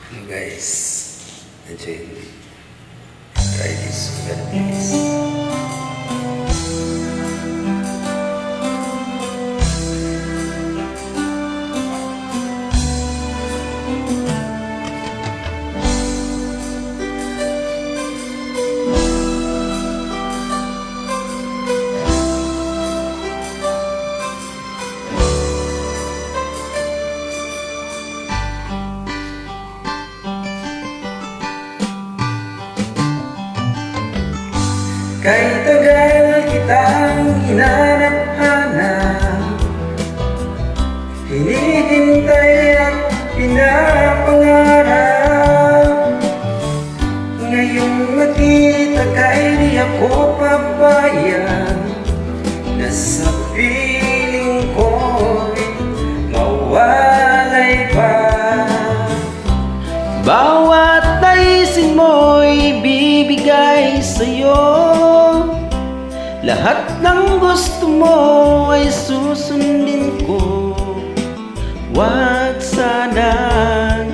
You guys, enjoy. Try this melodies. Kahit tagal kitang hinanap-hanap, hinihintay at pinapangarap. Ngayong nakita ka'y di ako papayag, na sa piling ko'y mawalay pa. Bawat naisin mo'y bibigay sa'yo, lahat ng gusto mo ay susundin ko. Huwag sanang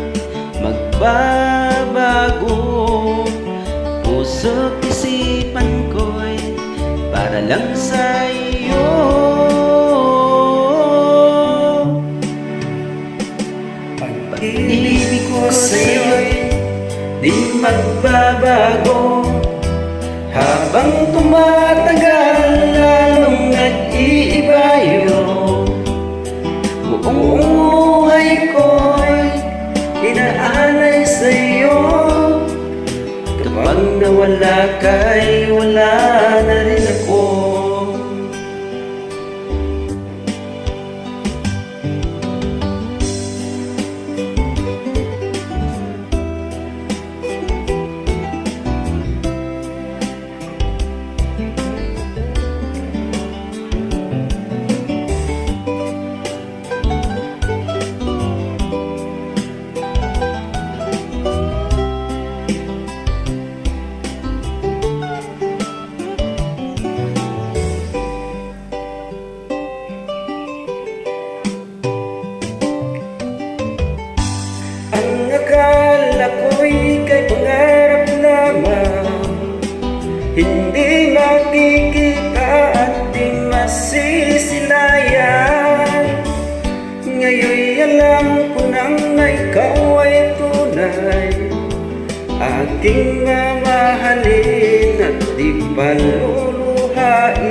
magbabago, puso't isipan ko'y para lang sa iyo. Pag-ibig ko sa'yo'y di magbabago, habang tumatagal lalong nag-iiba yun. Buong buhay ko'y inaalay sa'yo, kapag nawala ka'y wala na rin ako. Ang akala ko'y kay pangarap lamang, hindi makikita at di masisilayan. Ngayon'y alam ko nang na ikaw ay tunay, aking mamahalin at di paluluhain.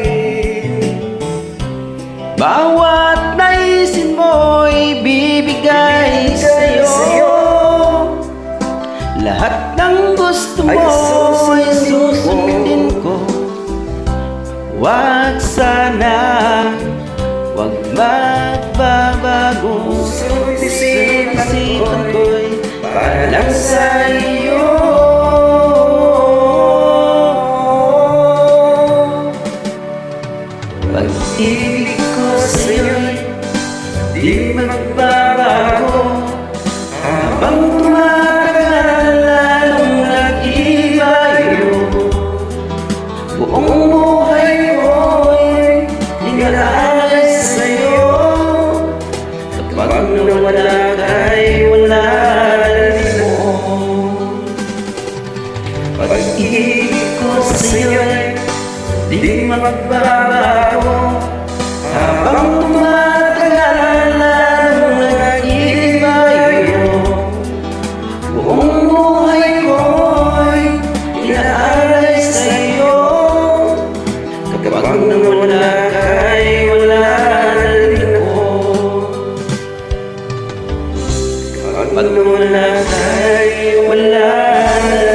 Bawat naisin mo'y bibigay sa'yo, lahat ng gusto mo ay susundin ko. Huwag sana, huwag magbabago, Puso't isipan ko'y para lang sa iyo. Pag-ibig ko sa'yo'y di magbabago, habang tumatagal lalong nag-iba yun. Buong buhay ko'y inaalay sa'yo, kapag nawala ka'y wala rin ako. Pag-ibig ko sa'yo'y di magbabago, habang tumatagal lalong nag-iba yun. Buong buhay ko'y inaalay sa'yo, kapag nawala ka'y wala na rin ako. Kapag nawala ka'y wala na